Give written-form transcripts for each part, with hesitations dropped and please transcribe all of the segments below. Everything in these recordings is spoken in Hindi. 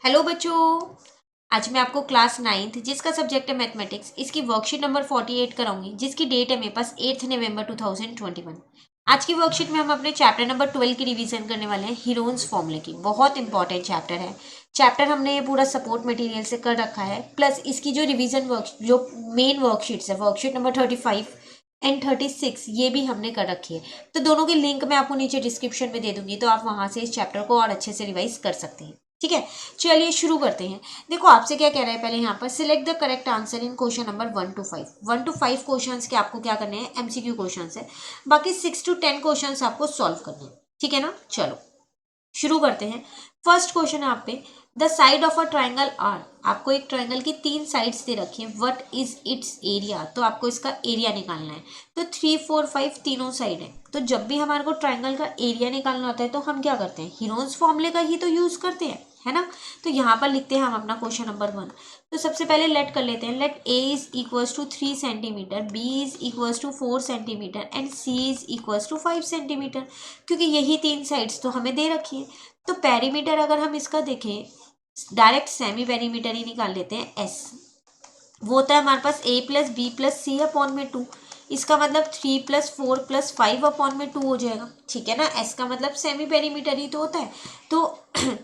हेलो बच्चों। आज मैं आपको क्लास 9th जिसका सब्जेक्ट है मैथमेटिक्स इसकी वर्कशीट नंबर 48 कराऊंगी जिसकी डेट है मेरे पास 8 नवंबर 2021। आज की वर्कशीट में हम अपने चैप्टर नंबर 12 की रिवीजन करने वाले हैं हीरोन्स फॉर्मूले की। बहुत इंपॉर्टेंट चैप्टर है। चैप्टर हमने ये पूरा सपोर्ट मटेरियल से कर रखा है, प्लस इसकी जो रिवीजन वर्क जो मेन वर्कशीट्स है वर्कशीट नंबर 35 एंड 36 ये भी हमने कर रखी है। तो दोनों के लिंक मैं आपको नीचे डिस्क्रिप्शन में दे दूंगी, तो आप वहां से इस चैप्टर को और अच्छे से रिवाइज कर सकते हैं। ठीक है, चलिए शुरू करते हैं। देखो आपसे क्या कह रहा है, पहले यहाँ पर select the correct answer in question number 1 to 5 question के आपको क्या करने हैं, एमसीक्यू क्वेश्चन है। बाकी 6 to 10 क्वेश्चन आपको सॉल्व करने हैं। ठीक है ना, चलो शुरू करते हैं। फर्स्ट क्वेश्चन है आप पे, the side of a triangle are. आपको एक ट्राइंगल की 3 साइड्स दे रखी है, व्हाट इज इट्स एरिया। तो आपको इसका एरिया निकालना है। तो 3, 4, 5 तीनों साइड है। तो जब भी हमारे को ट्राइंगल का एरिया निकालना होता है तो हम क्या करते हैं, हीरोन्स फॉर्मूले का ही तो यूज करते हैं, है ना। तो यहाँ पर लिखते हैं हम अपना क्वेश्चन नंबर 1। तो सबसे पहले लेट कर लेते हैं। Let A is equals to 3 centimetre, B is equals to 4 centimetre and C is equals to 5 centimetre, क्योंकि यही 3 साइड्स तो हमें दे रखी है। तो पेरीमीटर अगर हम इसका देखें, डायरेक्ट सेमी पेरीमीटर ही निकाल लेते हैं। एस वो होता है हमारे पास a+b+c/2। इसका मतलब 3+4+5/2 हो जाएगा। ठीक है ना, एस का मतलब सेमी पेरीमीटर ही तो होता है। तो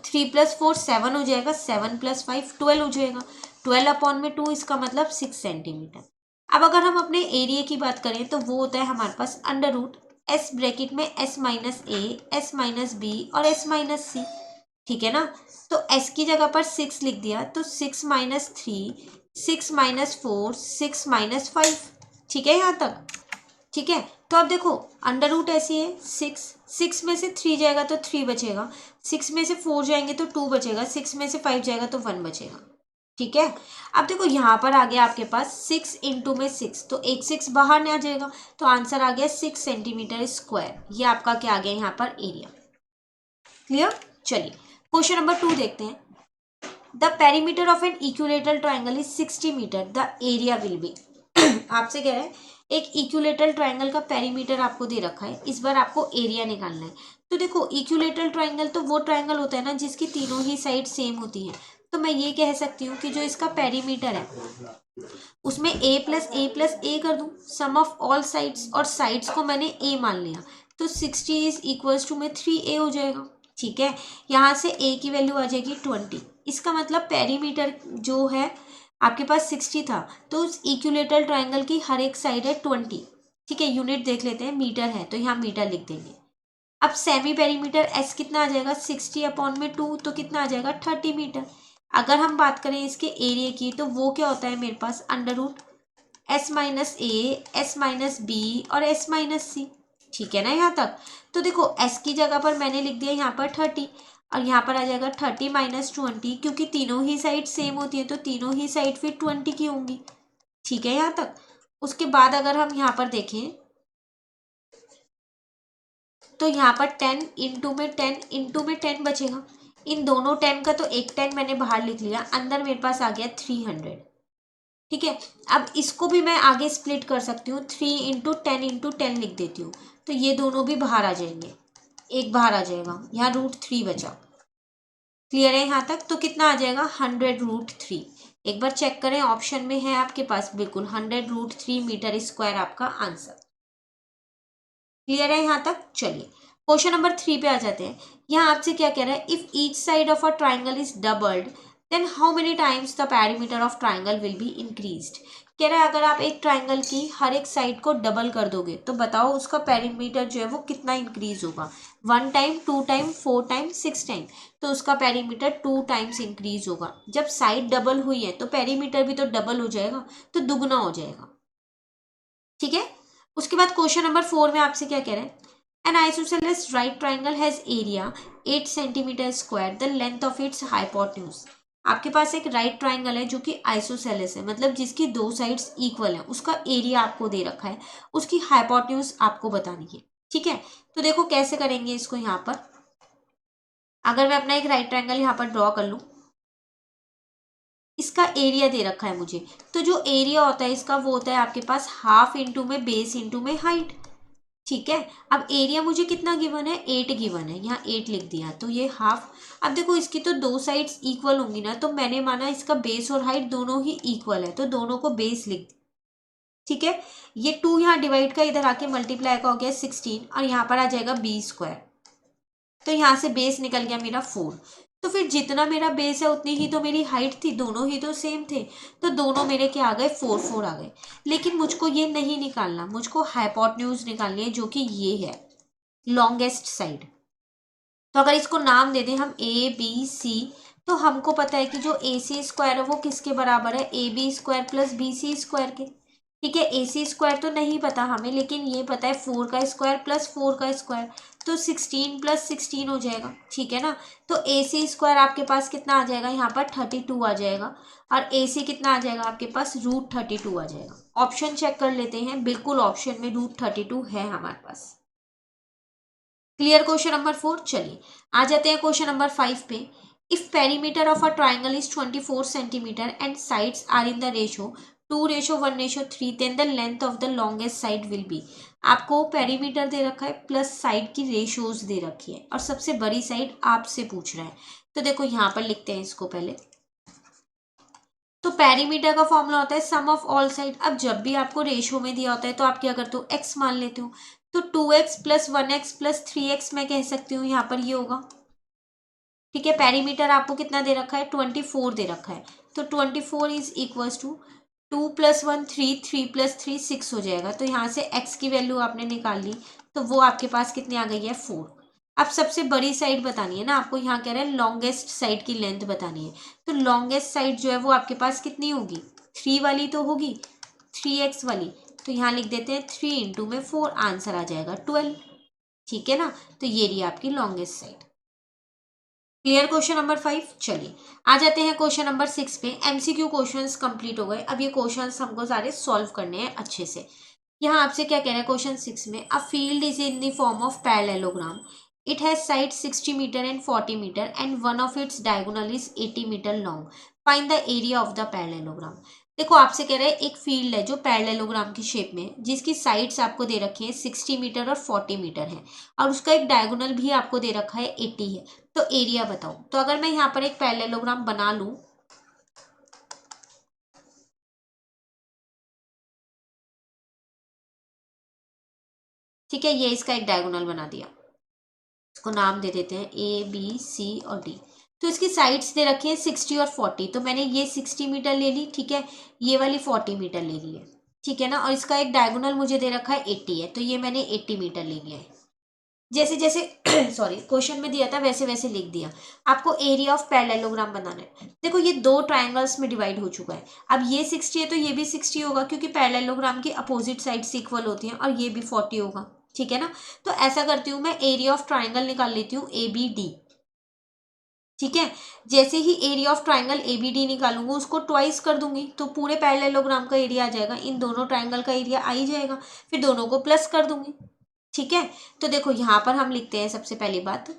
3+4 7 हो जाएगा, 7+5 12 हो जाएगा। 12/2 इसका मतलब 6 सेंटीमीटर। अब अगर हम अपने एरिया की बात करें तो वो होता है हमारे पास अंडर रूट एस ब्रैकेट में s-a, s-b और s-c। ठीक है ना। तो s की जगह पर 6 लिख दिया, तो 6-3, 6-4, 6-5। ठीक है यहाँ तक। ठीक है, तो अब देखो अंडर रूट ऐसी है, 6 में से 3 जाएगा तो 3 बचेगा, 6 में से 4 जाएंगे तो 2 बचेगा, 6 में से 5 जाएगा तो 1 बचेगा। ठीक है, अब देखो यहाँ पर आ गया आपके पास 6 इंटू में 6, तो एक 6 बाहर नहीं आ जाएगा, तो आंसर आ गया 6 सेंटीमीटर स्क्वायर। ये आपका क्या आ गया यहाँ पर, एरिया। क्लियर। चलिए क्वेश्चन नंबर 2 देखते हैं। The perimeter of an equilateral triangle is 60 metre, the area will be. आपसे कह रहे हैं एक इक्विलेटरल ट्राइंगल का पेरीमीटर आपको दे रखा है, इस बार आपको एरिया निकालना है। तो देखो इक्विलेटरल ट्राइंगल तो वो ट्राइंगल होता है ना जिसकी तीनों ही साइड सेम होती है। तो मैं ये कह सकती हूँ कि जो इसका पेरीमीटर है उसमें a+a+a कर दूं, सम ऑफ ऑल साइड्स, और साइड्स को मैंने a मान लिया। तो 60 इज इक्वल्स टू में 3a हो जाएगा। ठीक है, यहाँ से a की वैल्यू आ जाएगी 20। इसका मतलब पेरीमीटर जो है आपके पास 60 था, तो उस इक्विलेटरल ट्राइंगल की हर एक साइड है 20। ठीक है, यूनिट देख लेते हैं, मीटर है तो यहाँ मीटर लिख देंगे। अब सेमी पेरीमीटर एस कितना आ जाएगा, 60/2, तो कितना आ जाएगा 30 मीटर। अगर हम बात करें इसके एरिया की तो वो क्या होता है मेरे पास, अंडर रूट s-a, s-b और s-c। ठीक है ना यहाँ तक। तो देखो s की जगह पर मैंने लिख दिया यहाँ पर 30, और यहाँ पर आ जाएगा 30-20, क्योंकि तीनों ही साइड सेम होती है तो तीनों ही साइड फिर 20 की होंगी। ठीक है यहाँ तक। उसके बाद अगर हम यहाँ पर देखें तो यहाँ पर 10 इंटू में 10 इंटू में 10 बचेगा। इन दोनों 10 का तो एक 10 मैंने बाहर लिख लिया, अंदर मेरे पास आ गया 300। ठीक है, अब इसको भी मैं आगे स्प्लिट कर सकती हूँ, 3 इंटू 10 लिख देती हूँ, तो ये दोनों भी बाहर आ जाएंगे, एक बाहर आ जाएगा, यहाँ √3 बचा। क्लियर है यहाँ तक। तो कितना आ जाएगा, 100√3। एक बार चेक करें, ऑप्शन में है आपके पास, बिल्कुल 100√3 मीटर स्क्वायर आपका आंसर। क्लियर है यहाँ तक। चलिए क्वेश्चन नंबर 3 पे आ जाते हैं। यहाँ आपसे क्या कह रहा है, if each side of a triangle is doubled then how many times the perimeter of triangle will be increased. कह रहा है अगर आप एक ट्राइंगल की हर एक साइड को डबल कर दोगे तो बताओ उसका पेरीमीटर जो है वो कितना इंक्रीज होगा। 1 टाइम, 2 टाइम, 4 टाइम, 6 टाइम। तो उसका पेरीमीटर 2 टाइम्स इंक्रीज होगा। जब साइड डबल हुई है तो पेरीमीटर भी तो डबल हो जाएगा, तो दुगना हो जाएगा। ठीक है, उसके बाद क्वेश्चन नंबर 4 में आपसे क्या कह रहे हैं, N isosceles right triangle has area 8 centimetre square, the length of its hypotenuse. आपके पास एक राइट ट्राइंगल है जो कि आइसोसेलेस है, मतलब जिसकी दो साइड्स इक्वल है, उसका एरिया आपको दे रखा है, उसकी हाइपोटेन्यूज आपको बतानी है। ठीक है, तो देखो कैसे करेंगे इसको। यहाँ पर अगर मैं अपना एक राइट ट्राइंगल यहाँ पर ड्रॉ कर लूँ, इसका एरिया दे रखा है मुझे, तो जो एरिया होता है इसका वो होता है आपके पास हाफ इंटू में बेस इंटू में हाइट। ठीक है। अब एरिया मुझे कितना गिवन है, 8 गिवन है, यहाँ 8 लिख दिया, तो ये हाफ। अब देखो इसकी तो दो साइड्स इक्वल होंगी ना, तो मैंने माना इसका बेस और हाइट दोनों ही इक्वल है, तो दोनों को बेस लिख दिया। ठीक है, ये 2 यहाँ डिवाइड का इधर आके मल्टीप्लाई का हो गया 16, और यहाँ पर आ जाएगा b²। तो यहाँ से बेस निकल गया मेरा 4। तो फिर जितना मेरा बेस है उतनी ही तो मेरी हाइट थी, दोनों ही तो सेम थे, तो दोनों मेरे क्या आ गए, 4 4 आ गए। लेकिन मुझको ये नहीं निकालना, मुझको हाइपोटेन्यूज निकालनी है, जो कि ये है लॉन्गेस्ट साइड। तो अगर इसको नाम दे दें हम ABC, तो हमको पता है कि जो AC² है वो किसके बराबर है, AB² प्लस BC² के। ठीक है, AC² तो नहीं पता हमें, लेकिन ये पता है 4 का स्क्वायर प्लस 4 का स्क्वायर, तो 16 प्लस 16 हो जाएगा। ठीक है ना, तो AC² आपके पास कितना आ जाएगा, यहाँ पर 32 आ जाएगा, और AC कितना आ जाएगा आपके पास, √32 आ जाएगा। ऑप्शन चेक कर लेते हैं, बिल्कुल ऑप्शन में √32 है हमारे पास। Clear question number 4। चलिए आ जाते हैं क्वेश्चन नंबर 5 पे। If perimeter of a triangle is 24 centimetre and sides are in the ratio 2:1:3, then the length of the longest side will be. आपको पेरीमीटर दे रखा है प्लस साइड की रेशोज दे रखी है, और सबसे बड़ी साइड आपसे पूछ रहा है। तो देखो यहाँ पर लिखते हैं इसको पहले। तो पेरीमीटर का फॉर्मूला होता है सम ऑफ ऑल साइड। अब जब भी आपको रेशो में दिया होता है तो आप क्या करते हो, एक्स मान लेते हो। तो 2x plus 1x plus 3x मैं कह सकती हूँ, यहाँ पर ये होगा। ठीक है, पेरीमीटर आपको कितना दे रखा है, 24 दे रखा है, तो 24 इज इक्वल टू 2 + 1 3, 3 + 3 6 हो जाएगा। तो यहाँ से x की वैल्यू आपने निकाल ली, तो वो आपके पास कितनी आ गई है, 4। अब सबसे बड़ी साइड बतानी है ना आपको, यहाँ कह रहे हैं लॉन्गेस्ट साइड की लेंथ बतानी है। तो लॉन्गेस्ट साइड जो है वो आपके पास कितनी होगी, 3 वाली तो होगी, 3x वाली। तो यहाँ लिख देते हैं 3 × में 4, आंसर आ जाएगा 12। ठीक है ना, तो ये रही आपकी longest side. Clear question number 5। चलिए आ जाते हैं क्वेश्चन नंबर 6 पे। MCQ क्वेश्चंस कंप्लीट हो गए, अब ये क्वेश्चंस हमको सारे सॉल्व करने हैं अच्छे से। यहाँ आपसे क्या कह रहा है क्वेश्चन 6 में, a field is in the form of parallelogram, it has side 60 metre and 40 metre and one of its diagonal is 80 metre long, find the area of the parallelogram. देखो आपसे कह रहा है एक फील्ड है जो पैरेललोग्राम की शेप में, जिसकी साइड्स आपको दे रखी है 60 मीटर और 40 मीटर है, और उसका एक डायगोनल भी आपको दे रखा है 80 है। तो एरिया बताओ। तो अगर मैं यहाँ पर एक पैरेललोग्राम बना लूं, ठीक है, ये इसका एक डायगोनल बना दिया, इसको नाम दे देते हैं ABC और D। तो इसकी साइड्स दे रखी है 60 और 40, तो मैंने ये 60 मीटर ले ली, ठीक है, ये वाली 40 मीटर ले ली है, ठीक है ना, और इसका एक डायगोनल मुझे दे रखा है 80 है, तो ये मैंने 80 मीटर ले लिया है। जैसे जैसे सॉरी क्वेश्चन में दिया था वैसे वैसे लिख दिया। आपको एरिया ऑफ पैरेललोग्राम बनाना है। देखो ये दो ट्राइंगल्स में डिवाइड हो चुका है, अब ये 60 है तो ये भी 60 होगा, क्योंकि पैरेललोग्राम की अपोजिट साइड्स इक्वल होती हैं, और ये भी 40 होगा। ठीक है ना, तो ऐसा करती हूँ मैं, एरिया ऑफ ट्राइंगल निकाल लेती हूँ ABD। ठीक है, जैसे ही एरिया ऑफ ट्राइंगल ABD निकालूंगी उसको ट्वाइस कर दूंगी, तो पूरे पैरेललोग्राम का एरिया आ जाएगा, इन दोनों ट्राइंगल का एरिया आ ही जाएगा, फिर दोनों को प्लस कर दूंगी। ठीक है, तो देखो यहाँ पर हम लिखते हैं सबसे पहली बात,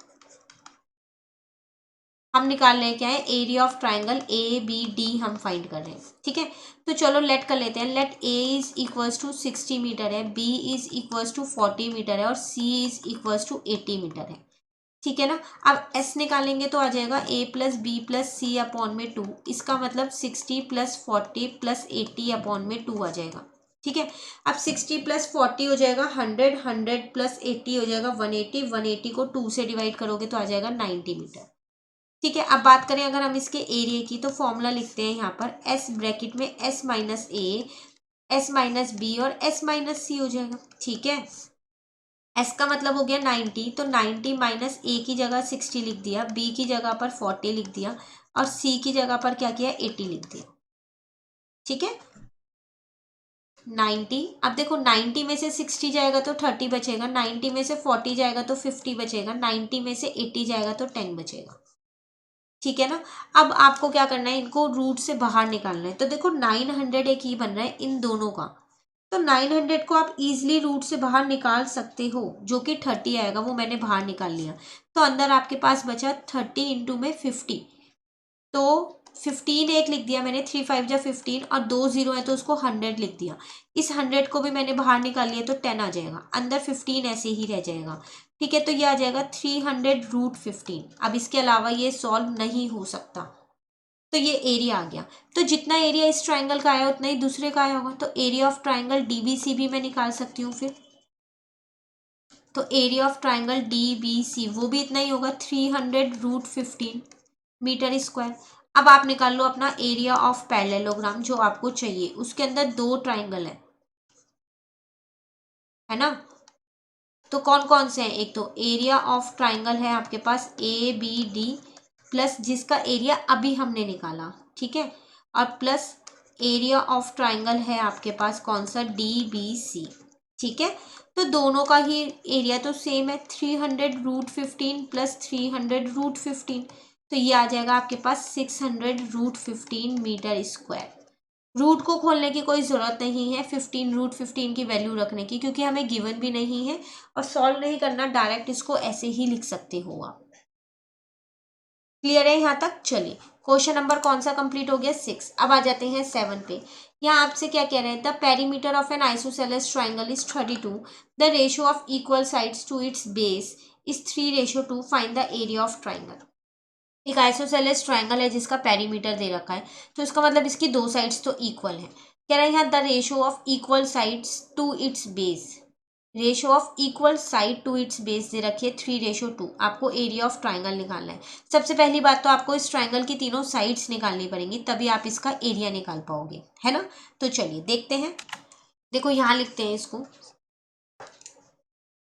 हम निकाल रहे हैं क्या है, एरिया ऑफ ट्राइंगल ABD हम फाइंड कर रहे हैं। ठीक है, तो चलो लेट कर लेते हैं। Let A is equals to 60 metre है, B is equals to 40 metre है, और C is equals to 80 metre है। ठीक है ना, अब S निकालेंगे तो आ जाएगा A plus B plus C upon में 2, इसका मतलब 60 प्लस 40 प्लस 80 अपॉन में 2 आ जाएगा। ठीक है, अब 60 प्लस 40 हो जाएगा 100, 100 प्लस 80 हो जाएगा 180, 180 को 2 से डिवाइड करोगे तो आ जाएगा 90 मीटर। ठीक है, अब बात करें अगर हम इसके एरिया की, तो फॉर्मूला लिखते हैं यहाँ पर, S ब्रैकेट में S minus A, S minus B और S माइनस C हो जाएगा। ठीक है, S का मतलब हो गया 90, तो 90 माइनस A की जगह 60 लिख दिया, B की जगह पर 40 लिख दिया, और C की जगह पर क्या किया, 80 लिख दिया। ठीक है, 90, अब देखो 90 में से 60 जाएगा तो 30 बचेगा, 90 में से 40 जाएगा तो 50 बचेगा, 90 में से 80 जाएगा तो 10 बचेगा। ठीक है ना, अब आपको क्या करना है, इनको रूट से बाहर निकालना है। तो देखो 900 एक ही बन रहा है इन दोनों का, तो 900 को आप इजीली रूट से बाहर निकाल सकते हो, जो कि 30 आएगा, वो मैंने बाहर निकाल लिया। तो अंदर आपके पास बचा 30 × में 50, तो 15 एक लिख दिया मैंने, 3 5 जा 15 और 2 0 है तो उसको 100 लिख दिया। इस 100 को भी मैंने बाहर निकाल लिया तो 10 आ जाएगा, अंदर 15 ऐसे ही रह जाएगा। ठीक है, तो ये आ जाएगा 300√15। अब इसके अलावा ये सॉल्व नहीं हो सकता, तो ये एरिया आ गया। तो जितना एरिया इस ट्राइंगल का आया उतना ही दूसरे का आया होगा, तो एरिया ऑफ ट्राइंगल डीबीसी भी मैं निकाल सकती हूँ फिर। तो एरिया ऑफ ट्राइंगल डीबीसी वो भी इतना ही होगा, 300√15 मीटर स्क्वायर। अब आप निकाल लो अपना एरिया ऑफ पैरेललोग्राम जो आपको चाहिए, उसके अंदर 2 ट्राइंगल है ना। तो कौन कौन से हैं, एक तो एरिया ऑफ ट्राइंगल है आपके पास ए बी डी, प्लस जिसका एरिया अभी हमने निकाला, ठीक है, और प्लस एरिया ऑफ ट्राइंगल है आपके पास कौन सा, डी बी सी। ठीक है, तो दोनों का ही एरिया तो सेम है, 300√15 प्लस 300√15, तो ये आ जाएगा आपके पास 600√15 मीटर स्क्वायर। रूट को खोलने की कोई ज़रूरत नहीं है, 15√15 की वैल्यू रखने की, क्योंकि हमें गिवन भी नहीं है और सॉल्व नहीं करना, डायरेक्ट इसको ऐसे ही लिख सकते हो आप। क्लियर है यहाँ तक। चलिए क्वेश्चन नंबर कौन सा कंप्लीट हो गया, 6। अब आ जाते हैं 7 पे। यहाँ आपसे क्या कह रहे हैं, the perimeter of an isosceles triangle is 32, the ratio of equal sides to its base is 3:2, find the area of triangle. एक आइसोसेलेस ट्राइंगल है जिसका पेरीमीटर दे रखा है, तो इसका मतलब इसकी 2 साइड्स तो इक्वल है। कह रहा है यहाँ the ratio of equal sides to its base, ratio of equal side to its base दे रखी है 3:2। आपको एरिया ऑफ ट्राइंगल निकालना है। सबसे पहली बात तो आपको इस ट्राइंगल की तीनों साइड्स निकालनी पड़ेंगी, तभी आप इसका एरिया निकाल पाओगे, है ना। तो चलिए देखते हैं, देखो यहाँ लिखते हैं इसको।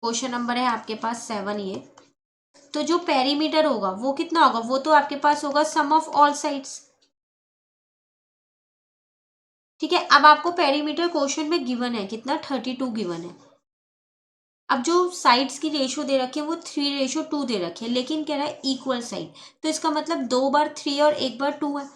क्वेश्चन नंबर है आपके पास 7 ये। तो जो पेरीमीटर होगा वो कितना होगा, वो तो आपके पास होगा सम ऑफ ऑल साइड्स। ठीक है, अब आपको पेरीमीटर क्वेश्चन में गिवन है कितना, 32 गिवन है। अब जो साइड्स की रेशियो दे रखी है वो 3:2 दे रखी है, लेकिन कह रहा है इक्वल साइड, तो इसका मतलब 2 बार 3 और 1 बार 2 है।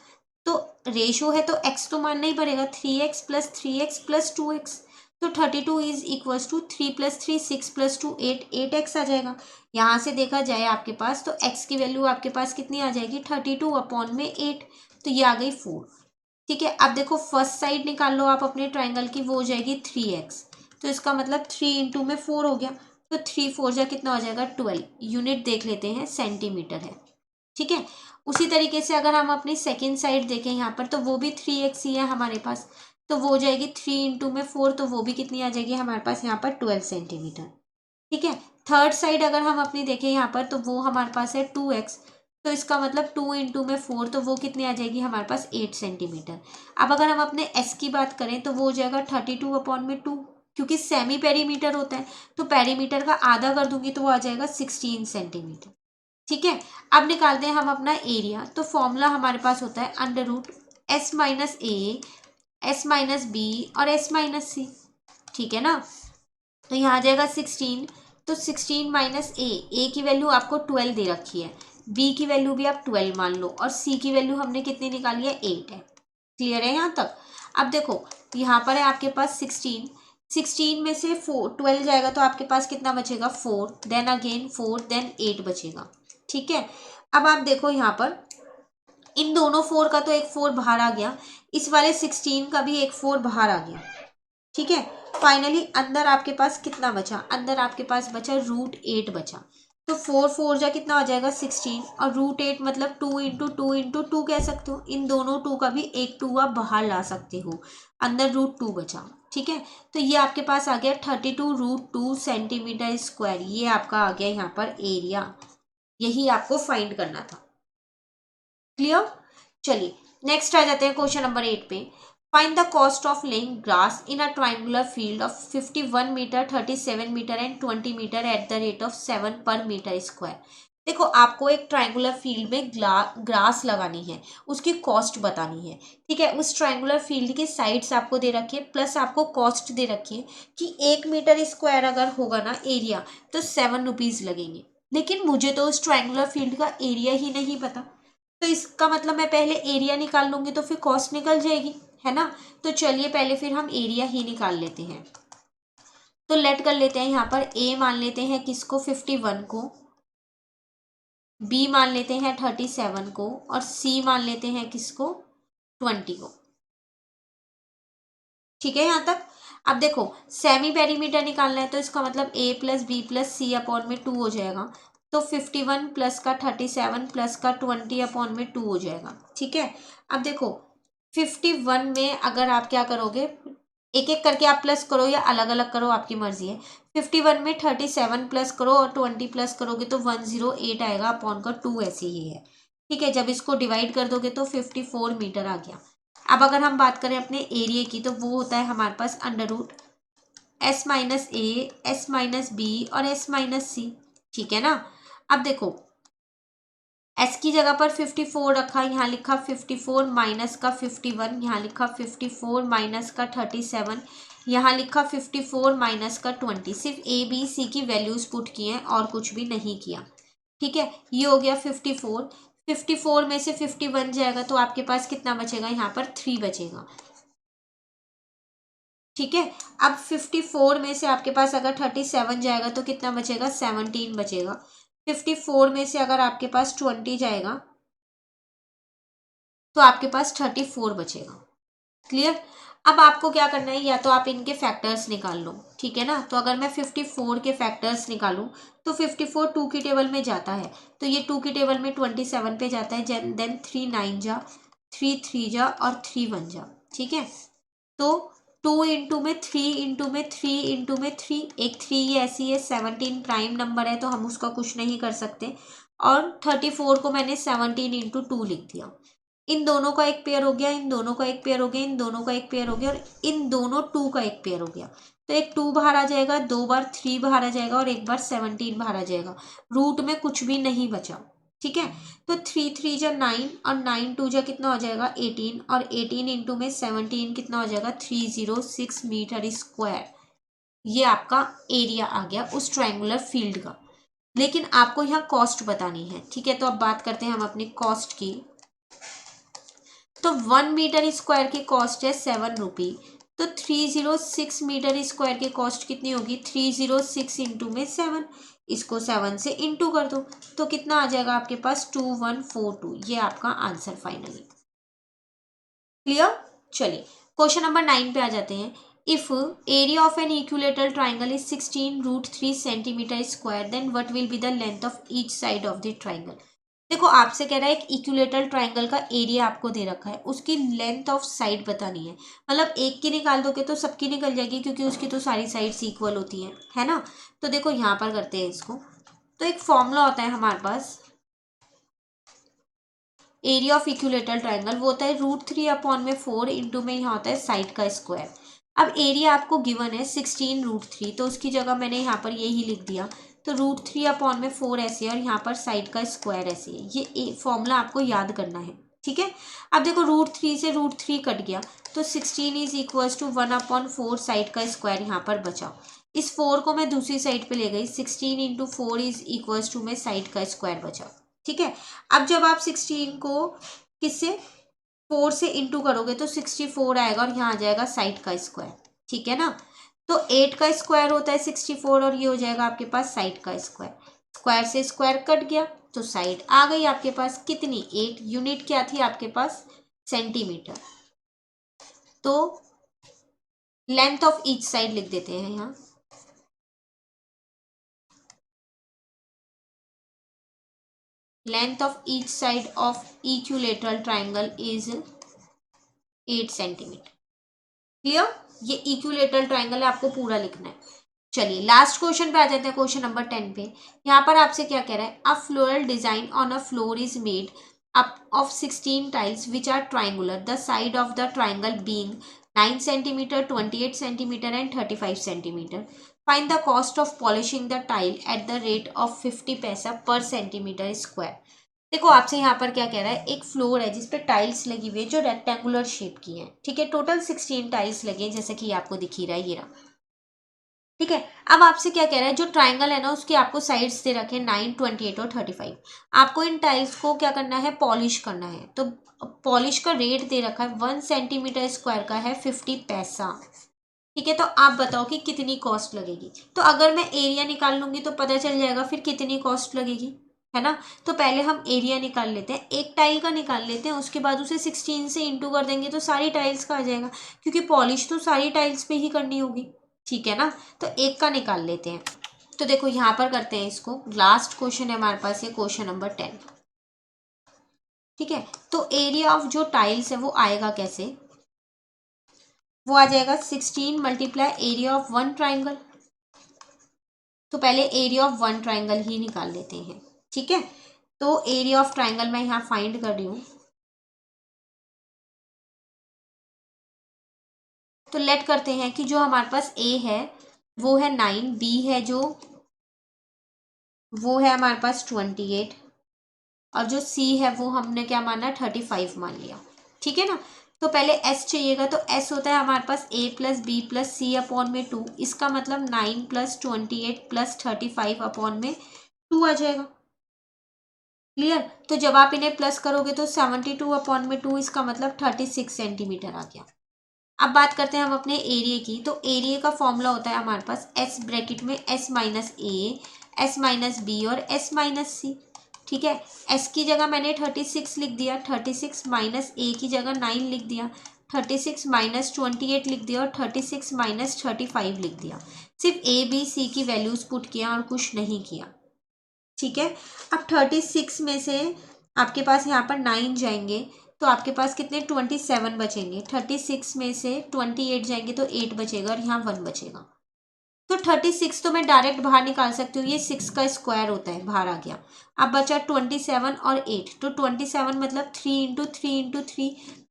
तो रेशियो है तो x तो मानना ही पड़ेगा, 3x plus 3x plus 2x। तो 32 is equals to 3 plus 3 6 plus 2 8, 8x आ जाएगा। यहाँ से देखा जाए आपके पास तो x की वैल्यू आपके पास कितनी आ जाएगी, 32 अपॉन में 8, तो ये आ गई 4। ठीक है, अब देखो फर्स्ट साइड निकाल लो आप अपने ट्राइंगल की, वो हो जाएगी 3x, तो इसका मतलब 3 इंटू में 4 हो गया, तो 3 4 जा कितना हो जाएगा 12। यूनिट देख लेते हैं, सेंटीमीटर है। ठीक है, उसी तरीके से अगर हम अपनी सेकेंड साइड देखें यहाँ पर, तो वो भी 3x ही है हमारे पास, तो वो हो जाएगी 3 इंटू में 4, तो वो भी कितनी आ जाएगी हमारे पास यहाँ पर 12 सेंटीमीटर। ठीक है, थर्ड साइड अगर हम अपनी देखें यहाँ पर, तो वो हमारे पास है 2x, तो इसका मतलब 2 इंटू में 4, तो वो कितनी आ जाएगी हमारे पास 8 सेंटीमीटर। अब अगर हम अपने s की बात करें तो वो हो जाएगा 32 अपॉन में 2, क्योंकि सेमी पेरीमीटर होता है, तो पेरीमीटर का आधा कर दूंगी तो वो आ जाएगा 16 सेंटीमीटर। ठीक है, अब निकालते हैं हम अपना एरिया। तो फॉर्मूला हमारे पास होता है √s माइनस ए, s माइनस बी और s माइनस सी। ठीक है ना, तो यहाँ आ जाएगा 16, तो 16 माइनस ए की वैल्यू आपको 12 दे रखी है, बी की वैल्यू भी आप 12 मान लो, और सी की वैल्यू हमने कितनी निकाली है, 8 है। क्लियर है यहाँ तक। अब देखो यहाँ पर है आपके पास 16, 16 में से 12 जाएगा तो आपके पास कितना बचेगा, 4, देन अगेन 4, देन 8 बचेगा। ठीक है, अब आप देखो यहाँ पर इन दोनों 4 का तो एक 4 बाहर आ गया, इस वाले 16 का भी एक 4 बाहर आ गया। ठीक है, फाइनली अंदर आपके पास कितना बचा, अंदर आपके पास बचा √8 बचा, तो 4 4 जा कितना हो जाएगा 16, और √8 मतलब 2 इंटू 2 इंटू 2 कह सकते हो, इन दोनों 2 का भी एक 2 आप बाहर ला सकते हो, अंदर √2 बचा। ठीक है, तो ये आपके पास आ गया 32√2 सेंटीमीटर स्क्वायर, ये आपका आ गया यहाँ पर एरिया, यही आपको फाइंड करना था। क्लियर। चलिए नेक्स्ट आ जाते हैं क्वेश्चन नंबर 8 पे। Find the cost of laying grass in a triangular field of 51 metre 37 metre and 20 metre at the rate of 7 per metre square. देखो आपको एक ट्राइंगुलर फील्ड में ग्रास लगानी है, उसकी कॉस्ट बतानी है। ठीक है, उस ट्राइंगुलर फील्ड की साइड्स आपको दे रखी है, प्लस आपको कॉस्ट दे रखी है कि 1 मीटर स्क्वायर अगर होगा ना एरिया तो 7 रुपीज़ लगेंगे। लेकिन मुझे तो उस ट्राइंगुलर फील्ड का एरिया ही नहीं पता, तो इसका मतलब मैं पहले एरिया निकाल लूंगी तो फिर कॉस्ट निकल जाएगी, है ना। तो चलिए पहले फिर हम एरिया ही निकाल लेते हैं। तो लेट कर लेते हैं यहाँ पर ए मान लेते हैं किसको, 51 को, बी मान लेते हैं 37 को और सी मान लेते हैं किसको, 20 को। ठीक है यहाँ तक। अब देखो सेमी पेरीमीटर निकालना है तो इसका मतलब ए प्लस बी प्लस सी अपॉन में 2 हो जाएगा। तो 51 प्लस का 37 प्लस का 20 अपॉन में 2 हो जाएगा। ठीक है। अब देखो 51 में अगर आप क्या करोगे, एक एक करके आप प्लस करो या अलग अलग करो, आपकी मर्जी है। 51 में 37 प्लस करो और 20 प्लस करोगे तो 108 आएगा, अपॉन का 2 ऐसे ही है। ठीक है। जब इसको डिवाइड कर दोगे तो 54 मीटर आ गया। अब अगर हम बात करें अपने एरिया की तो वो होता है हमारे पास अंडर रूट एस माइनस ए, एस माइनस बी और एस माइनस सी। ठीक है ना। अब देखो एस की जगह पर 54 रखा, यहाँ लिखा 54 माइनस का 51, यहाँ लिखा 54 माइनस का 37, यहाँ लिखा 54 माइनस का 20। सिर्फ ए बी सी की वैल्यूज पुट किए हैं और कुछ भी नहीं किया। ठीक है। ये हो गया 54। 54 में से 51 जाएगा तो आपके पास कितना बचेगा, यहाँ पर 3 बचेगा। ठीक है। अब 54 में से आपके पास अगर 37 जाएगा तो कितना बचेगा, 17 बचेगा। 54 में से अगर आपके पास 20 जाएगा तो आपके पास 34 बचेगा। क्लियर। अब आपको क्या करना है, या तो आप इनके फैक्टर्स निकाल लो। ठीक है ना। तो अगर मैं 54 के फैक्टर्स निकालूं तो 54 2 की टेबल में जाता है तो ये 2 की टेबल में 27 पे जाता है। देन 3 9 जा, 3 3 जा और 3 1 जा। ठीक है। तो 2 इंटू में 3 इंटू में 3 इंटू में 3, एक 3 ये ऐसी है, 17 प्राइम नंबर है तो हम उसका कुछ नहीं कर सकते। और 34 को मैंने 17 इंटू 2 लिख दिया। इन दोनों का एक पेयर हो गया, इन दोनों का एक पेयर हो गया, इन दोनों का एक पेयर हो गया और इन दोनों 2 का एक पेयर हो गया। तो एक 2 बाहर आ जाएगा, 2 बार 3 बाहर आ जाएगा और एक बार 17 बाहर आ जाएगा। रूट में कुछ भी नहीं बचा। ठीक है। तो 3 3 जा 9 और 9 2 जा कितना हो जाएगा, 18 और 18 इंटू में 17 कितना हो जाएगा, 306 मीटर स्क्वायर। ये आपका एरिया आ गया उस ट्रायंगुलर फील्ड का। लेकिन आपको यहाँ कॉस्ट बतानी है। ठीक है। तो अब बात करते हैं हम अपनी कॉस्ट की। तो 1 मीटर स्क्वायर की कॉस्ट है 7 रुपी। तो 306 मीटर स्क्वायर की कॉस्ट कितनी होगी, 306 इंटू में 7, इसको 7 से इंटू कर दो तो कितना आ जाएगा आपके पास, 2142। ये आपका आंसर फाइनली। क्लियर। चलिए क्वेश्चन नंबर 9 पे आ जाते हैं। If area of an equilateral triangle is 16√3 centimetre square then what will be the length of each side of the triangle. देखो आपसे कह रहा है एक इक्विलेटरल ट्राइंगल का एरिया आपको दे रखा है, उसकी लेंथ ऑफ साइड बतानी है। मतलब एक की निकाल दोगे तो सबकी निकल जाएगी क्योंकि उसकी तो सारी साइड्स इक्वल होती हैं, है ना। तो देखो यहाँ पर करते हैं इसको। तो एक फॉर्मूला होता है हमारे पास एरिया ऑफ इक्विलेटरल ट्राइंगल, वो होता है √3/4 इंटू में यहाँ होता है साइड का स्क्वायर। अब एरिया आपको गिवन है 16√3, तो उसकी जगह मैंने यहाँ पर यही लिख दिया। तो √3/4 ऐसे है और यहाँ पर साइड का स्क्वायर ऐसे है। ये फॉर्मूला आपको याद करना है। ठीक है। अब देखो √3 से √3 कट गया तो 16 इज इक्वल्स टू 1/4 साइड का स्क्वायर यहाँ पर बचा। इस 4 को मैं दूसरी साइड पे ले गई, 16 इंटू 4 इज इक्वल्स टू में साइड का स्क्वायर बचा। ठीक है। अब जब आप 16 को किससे 4 से इंटू करोगे तो 64 आएगा और यहाँ आ जाएगा साइड का स्क्वायर। ठीक है ना। तो 8 का स्क्वायर होता है 64 और ये हो जाएगा आपके पास साइड का स्क्वायर। स्क्वायर से स्क्वायर कट गया तो साइड आ गई आपके पास कितनी, 8। यूनिट क्या थी आपके पास, सेंटीमीटर। तो लेंथ ऑफ ईच साइड लिख देते हैं यहाँ। Length of each side of equilateral triangle is 8 centimetre. Clear. ये इक्विलेटरल ट्राइंगल है, आपको पूरा लिखना है। चलिए लास्ट क्वेश्चन पे आ जाते हैं, क्वेश्चन नंबर 10 पे। यहाँ पर आपसे क्या कह रहा है, a floral design on a floor is made up of 16 tiles which are triangular, the side of the triangle being 9 centimetre, 28 centimetre and 35 centimetre. Find the cost of polishing the tile at the rate of 50 paisa पर सेंटीमीटर स्क्वायर। देखो आपसे यहाँ पर क्या कह रहा है, एक फ्लोर है जिसपे टाइल्स लगी हुई है जो रेक्टेंगुलर शेप की है। ठीक है। टोटल 16 टाइल्स लगे हैं जैसे कि आपको दिख ही रहा है, ये रहा। ठीक है। अब आपसे क्या कह रहा है, जो ट्राइंगल है ना उसके आपको साइड्स दे रखे हैं 9, 28 और 35। आपको इन टाइल्स को क्या करना है, पॉलिश करना है। तो पॉलिश का रेट दे रखा है 1 सेंटीमीटर स्क्वायर का है 50 पैसा। ठीक है। तो आप बताओ कि कितनी कॉस्ट लगेगी। तो अगर मैं एरिया निकाल लूंगी तो पता चल जाएगा फिर कितनी कॉस्ट लगेगी। है ना। तो पहले हम एरिया निकाल लेते हैं, एक टाइल का निकाल लेते हैं, उसके बाद उसे 16 से इंटू कर देंगे तो सारी टाइल्स का आ जाएगा, क्योंकि पॉलिश तो सारी टाइल्स पे ही करनी होगी, ठीक है ना। तो एक का निकाल लेते हैं। तो देखो यहाँ पर करते हैं इसको, लास्ट क्वेश्चन है हमारे पास, ये क्वेश्चन नंबर 10, ठीक है। तो एरिया ऑफ जो टाइल्स है वो आएगा कैसे, वो आ जाएगा 16 multiply area of one triangle. तो पहले एरिया ऑफ वन ट्राइंगल ही निकाल लेते हैं, ठीक है। तो एरिया ऑफ ट्राइंगल मैं यहाँ फाइंड कर रही हूँ। तो लेट करते हैं कि जो हमारे पास ए है वो है 9, बी है जो वो है हमारे पास 28, और जो सी है वो हमने क्या माना, 35 मान लिया, ठीक है ना। तो पहले एस चाहिएगा, तो एस होता है हमारे पास ए प्लस बी प्लस सी अपॉन में 2, इसका मतलब 9 प्लस 28 प्लस 35 अपॉन में 2 आ जाएगा। क्लियर। तो जब आप इन्हें प्लस करोगे तो 72 अपॉन में 2, इसका मतलब 36 सेंटीमीटर आ गया। अब बात करते हैं हम अपने एरिया की। तो एरिया का फॉर्मूला होता है हमारे पास एस ब्रैकेट में एस माइनस ए, एस माइनस बी और एस माइनस सी, ठीक है। एस की जगह मैंने 36 लिख दिया, 36 माइनस ए की जगह 9 लिख दिया, 36 माइनस 28 लिख दिया और 36 माइनस 35 लिख दिया। सिर्फ ए बी सी की वैल्यूज पुट किया और कुछ नहीं किया, ठीक है। अब 36 में से आपके पास यहाँ पर 9 जाएंगे तो आपके पास कितने 27 बचेंगे, 36 में से 28 जाएंगे तो 8 बचेगा और यहाँ 1 बचेगा। तो 36 तो मैं डायरेक्ट बाहर निकाल सकती हूँ, ये 6 का स्क्वायर होता है, बाहर आ गया। अब बचा 27 और 8, तो 27 मतलब 3 इंटू 3 इंटू 3,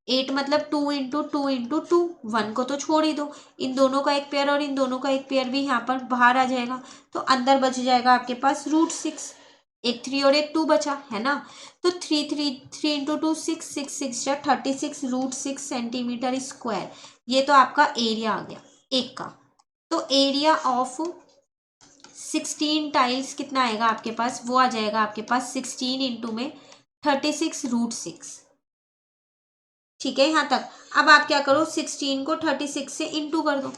8 मतलब 2 इंटू 2 इंटू 2, 1 को तो छोड़ ही दो, इन दोनों का एक पेयर और इन दोनों का एक पेयर भी यहाँ पर बाहर आ जाएगा। तो अंदर बच जाएगा आपके पास √6, एक 3 और एक 2 बचा, है ना। तो 3 इंटू 2 6, 6 जा 36 √6 सेंटीमीटर स्क्वायर, ये तो आपका एरिया आ गया एक का। तो एरिया ऑफ 16 टाइल्स कितना आएगा आपके पास, वो आ जाएगा आपके पास 16 इंटू में 36 √6, ठीक है यहाँ तक। अब आप क्या करो, 16 को 36 से इंटू कर दो,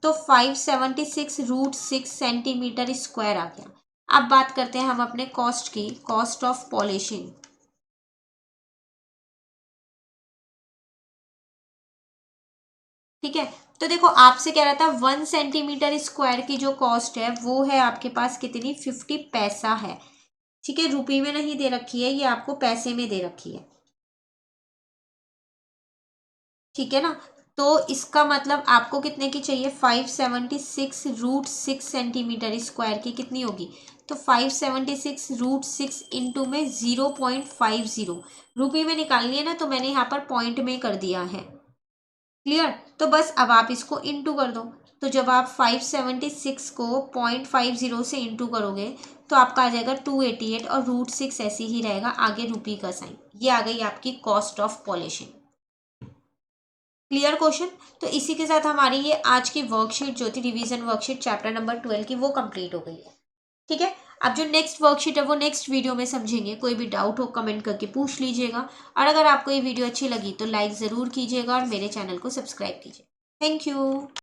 तो 576 √6 सेंटीमीटर स्क्वायर आ गया। अब बात करते हैं हम अपने कॉस्ट की, कॉस्ट ऑफ पॉलिशिंग, ठीक है। तो देखो आपसे कह रहा था 1 सेंटीमीटर स्क्वायर की जो कॉस्ट है वो है आपके पास कितनी, 50 पैसा है, ठीक है। रुपये में नहीं दे रखी है, ये आपको पैसे में दे रखी है, ठीक है ना। तो इसका मतलब आपको कितने की चाहिए, 576 √6 सेंटीमीटर स्क्वायर की कितनी होगी, तो 576 √6 इंटू में 0.50, रुपये में निकालनी है ना, तो मैंने यहाँ पर पॉइंट में कर दिया है। क्लियर। तो बस अब आप इसको इंटू कर दो, तो जब आप 576 को 0.50 से इंटू करोगे तो आपका आ जाएगा 288, और √6 ऐसे ही रहेगा, आगे रुपये का साइन। ये आ गई आपकी cost of polishing. Clear question. तो इसी के साथ हमारी ये आज की वर्कशीट जो थी, रिवीजन वर्कशीट चैप्टर नंबर 12 की, वो कंप्लीट हो गई है, ठीक है। अब जो नेक्स्ट वर्कशीट है वो नेक्स्ट वीडियो में समझेंगे। कोई भी डाउट हो कमेंट करके पूछ लीजिएगा, और अगर आपको ये वीडियो अच्छी लगी तो लाइक ज़रूर कीजिएगा और मेरे चैनल को सब्सक्राइब कीजिए। Thank you.